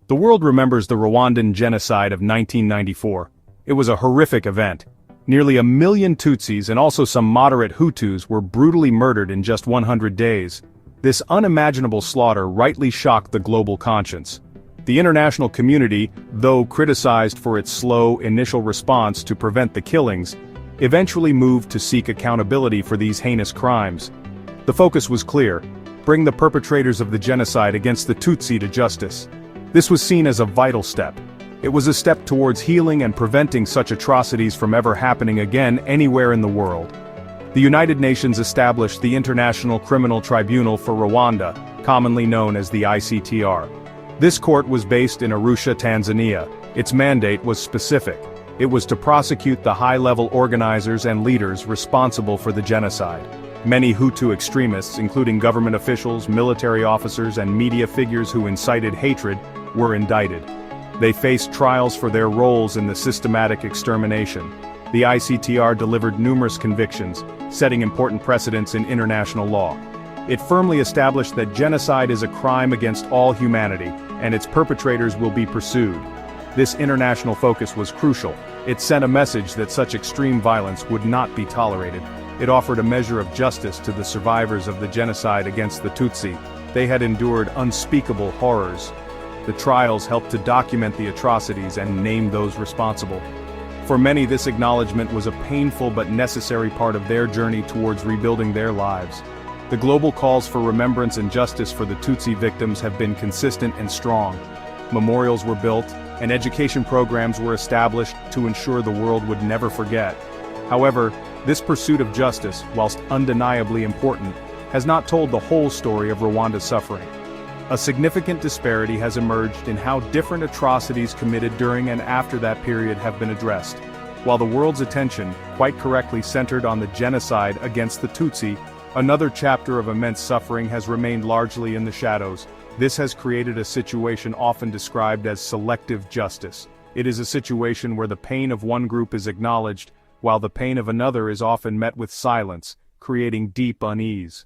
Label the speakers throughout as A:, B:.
A: The world remembers the Rwandan Genocide of 1994. It was a horrific event. Nearly 1 million Tutsis and also some moderate Hutus were brutally murdered in just 100 days. This unimaginable slaughter rightly shocked the global conscience. The international community, though criticized for its slow initial response to prevent the killings, eventually moved to seek accountability for these heinous crimes. The focus was clear: bring the perpetrators of the genocide against the Tutsi to justice. This was seen as a vital step. It was a step towards healing and preventing such atrocities from ever happening again anywhere in the world. The United Nations established the International Criminal Tribunal for Rwanda, commonly known as the ICTR. This court was based in Arusha, Tanzania. Its mandate was specific. It was to prosecute the high-level organizers and leaders responsible for the genocide. Many Hutu extremists, including government officials, military officers, and media figures who incited hatred, were indicted. They faced trials for their roles in the systematic extermination. The ICTR delivered numerous convictions, setting important precedents in international law. It firmly established that genocide is a crime against all humanity, and its perpetrators will be pursued. This international focus was crucial. It sent a message that such extreme violence would not be tolerated. It offered a measure of justice to the survivors of the genocide against the Tutsi. They had endured unspeakable horrors. The trials helped to document the atrocities and name those responsible. For many, this acknowledgement was a painful but necessary part of their journey towards rebuilding their lives. The global calls for remembrance and justice for the Tutsi victims have been consistent and strong. Memorials were built, and education programs were established to ensure the world would never forget. However, this pursuit of justice, whilst undeniably important, has not told the whole story of Rwanda's suffering. A significant disparity has emerged in how different atrocities committed during and after that period have been addressed. While the world's attention, quite correctly, centered on the genocide against the Tutsi, another chapter of immense suffering has remained largely in the shadows. This has created a situation often described as selective justice. It is a situation where the pain of one group is acknowledged, while the pain of another is often met with silence, creating deep unease.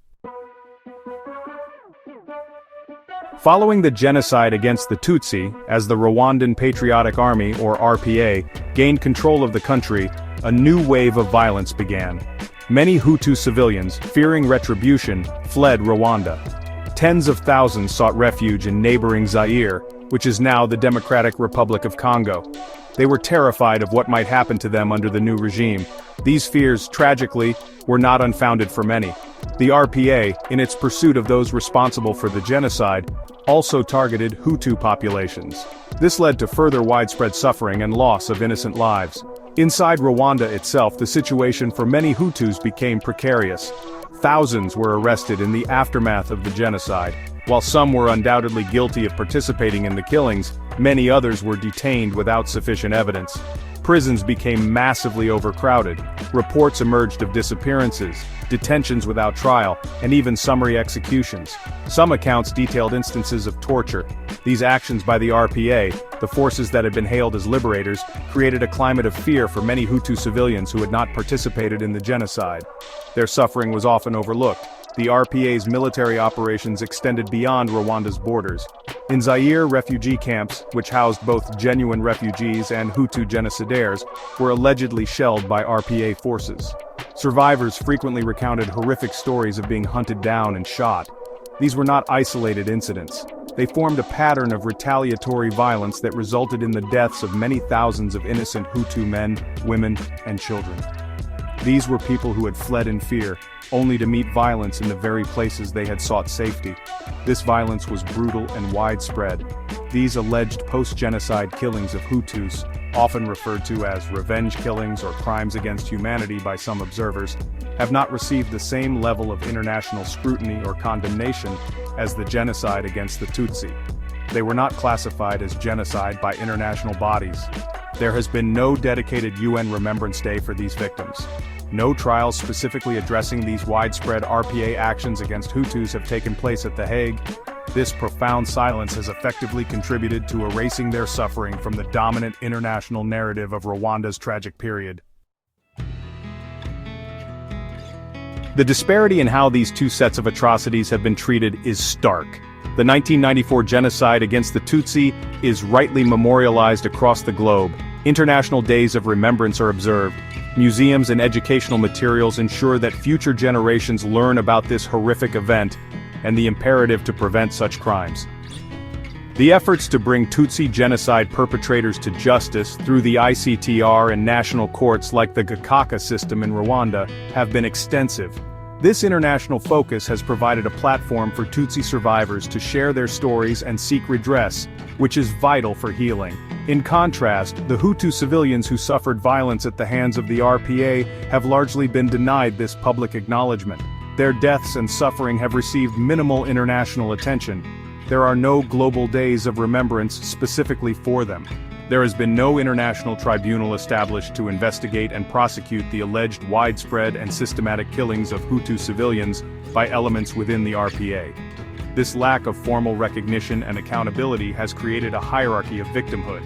A: Following the genocide against the Tutsi, as the Rwandan Patriotic Army, or RPA, gained control of the country, a new wave of violence began. Many Hutu civilians, fearing retribution, fled Rwanda. Tens of thousands sought refuge in neighboring Zaire, which is now the Democratic Republic of Congo. They were terrified of what might happen to them under the new regime. These fears, tragically, were not unfounded for many. The RPA, in its pursuit of those responsible for the genocide, also targeted Hutu populations. This led to further widespread suffering and loss of innocent lives. Inside Rwanda itself, the situation for many Hutus became precarious. Thousands were arrested in the aftermath of the genocide. While some were undoubtedly guilty of participating in the killings, many others were detained without sufficient evidence. Prisons became massively overcrowded. Reports emerged of disappearances, detentions without trial, and even summary executions. Some accounts detailed instances of torture. These actions by the RPA, the forces that had been hailed as liberators, created a climate of fear for many Hutu civilians who had not participated in the genocide. Their suffering was often overlooked. The RPA's military operations extended beyond Rwanda's borders. In Zaire, refugee camps, which housed both genuine refugees and Hutu genocidaires, were allegedly shelled by RPA forces. Survivors frequently recounted horrific stories of being hunted down and shot. These were not isolated incidents. They formed a pattern of retaliatory violence that resulted in the deaths of many thousands of innocent Hutu men, women, and children. These were people who had fled in fear, only to meet violence in the very places they had sought safety. This violence was brutal and widespread. These alleged post-genocide killings of Hutus, often referred to as revenge killings or crimes against humanity by some observers, have not received the same level of international scrutiny or condemnation as the genocide against the Tutsi. They were not classified as genocide by international bodies. There has been no dedicated UN Remembrance Day for these victims. No trials specifically addressing these widespread RPA actions against Hutus have taken place at The Hague. This profound silence has effectively contributed to erasing their suffering from the dominant international narrative of Rwanda's tragic period. The disparity in how these two sets of atrocities have been treated is stark. The 1994 genocide against the Tutsi is rightly memorialized across the globe. International days of remembrance are observed. Museums and educational materials ensure that future generations learn about this horrific event and the imperative to prevent such crimes. The efforts to bring Tutsi genocide perpetrators to justice through the ICTR and national courts like the Gacaca system in Rwanda have been extensive. This international focus has provided a platform for Tutsi survivors to share their stories and seek redress, which is vital for healing. In contrast, the Hutu civilians who suffered violence at the hands of the RPA have largely been denied this public acknowledgement. Their deaths and suffering have received minimal international attention. There are no global days of remembrance specifically for them. There has been no international tribunal established to investigate and prosecute the alleged widespread and systematic killings of Hutu civilians by elements within the RPA. This lack of formal recognition and accountability has created a hierarchy of victimhood.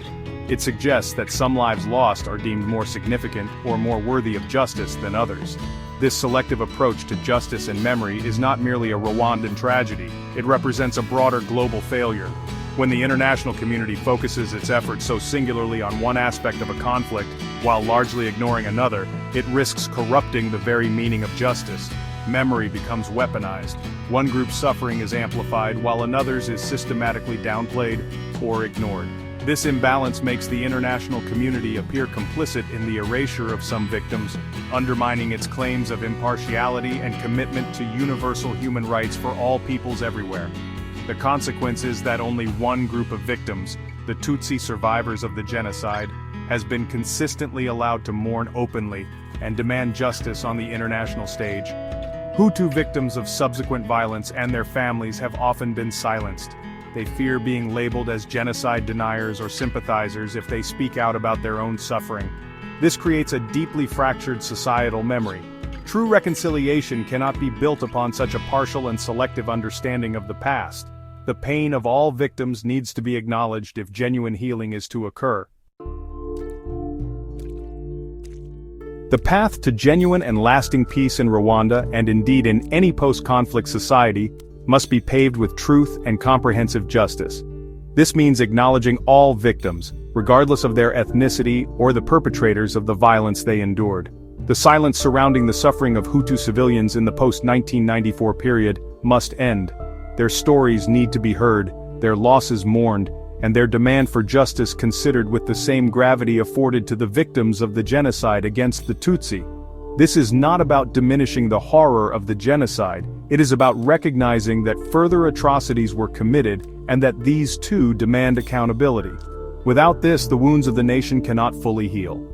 A: It suggests that some lives lost are deemed more significant or more worthy of justice than others. This selective approach to justice and memory is not merely a Rwandan tragedy, it represents a broader global failure. When the international community focuses its efforts so singularly on one aspect of a conflict, while largely ignoring another, it risks corrupting the very meaning of justice. Memory becomes weaponized. One group's suffering is amplified while another's is systematically downplayed or ignored. This imbalance makes the international community appear complicit in the erasure of some victims, undermining its claims of impartiality and commitment to universal human rights for all peoples everywhere. The consequence is that only one group of victims, the Tutsi survivors of the genocide, has been consistently allowed to mourn openly and demand justice on the international stage. Hutu victims of subsequent violence and their families have often been silenced. They fear being labeled as genocide deniers or sympathizers if they speak out about their own suffering. This creates a deeply fractured societal memory. True reconciliation cannot be built upon such a partial and selective understanding of the past. The pain of all victims needs to be acknowledged if genuine healing is to occur. The path to genuine and lasting peace in Rwanda, and indeed in any post-conflict society, must be paved with truth and comprehensive justice. This means acknowledging all victims, regardless of their ethnicity or the perpetrators of the violence they endured. The silence surrounding the suffering of Hutu civilians in the post-1994 period must end. Their stories need to be heard, their losses mourned, and their demand for justice considered with the same gravity afforded to the victims of the genocide against the Tutsi. This is not about diminishing the horror of the genocide, it is about recognizing that further atrocities were committed and that these too demand accountability. Without this, the wounds of the nation cannot fully heal.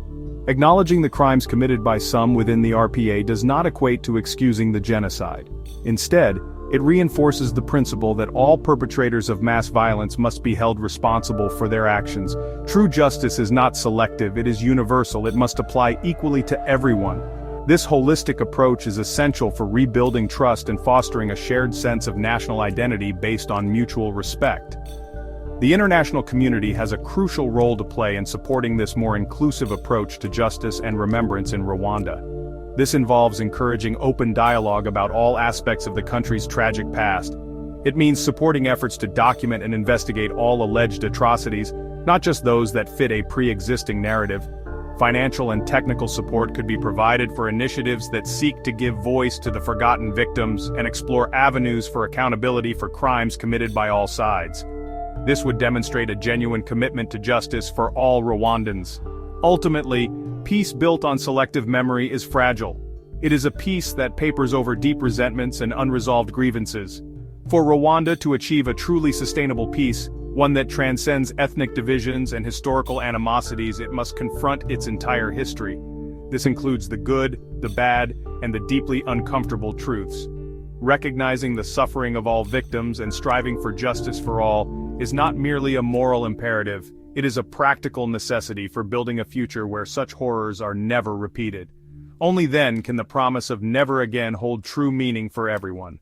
A: Acknowledging the crimes committed by some within the RPA does not equate to excusing the genocide. Instead, it reinforces the principle that all perpetrators of mass violence must be held responsible for their actions. True justice is not selective, it is universal, it must apply equally to everyone. This holistic approach is essential for rebuilding trust and fostering a shared sense of national identity based on mutual respect. The international community has a crucial role to play in supporting this more inclusive approach to justice and remembrance in Rwanda. This involves encouraging open dialogue about all aspects of the country's tragic past. It means supporting efforts to document and investigate all alleged atrocities, not just those that fit a pre-existing narrative. Financial and technical support could be provided for initiatives that seek to give voice to the forgotten victims and explore avenues for accountability for crimes committed by all sides. This would demonstrate a genuine commitment to justice for all Rwandans. Ultimately, peace built on selective memory is fragile. It is a peace that papers over deep resentments and unresolved grievances. For Rwanda to achieve a truly sustainable peace, one that transcends ethnic divisions and historical animosities, it must confront its entire history. This includes the good, the bad, and the deeply uncomfortable truths. Recognizing the suffering of all victims and striving for justice for all is not merely a moral imperative, it is a practical necessity for building a future where such horrors are never repeated. Only then can the promise of never again hold true meaning for everyone.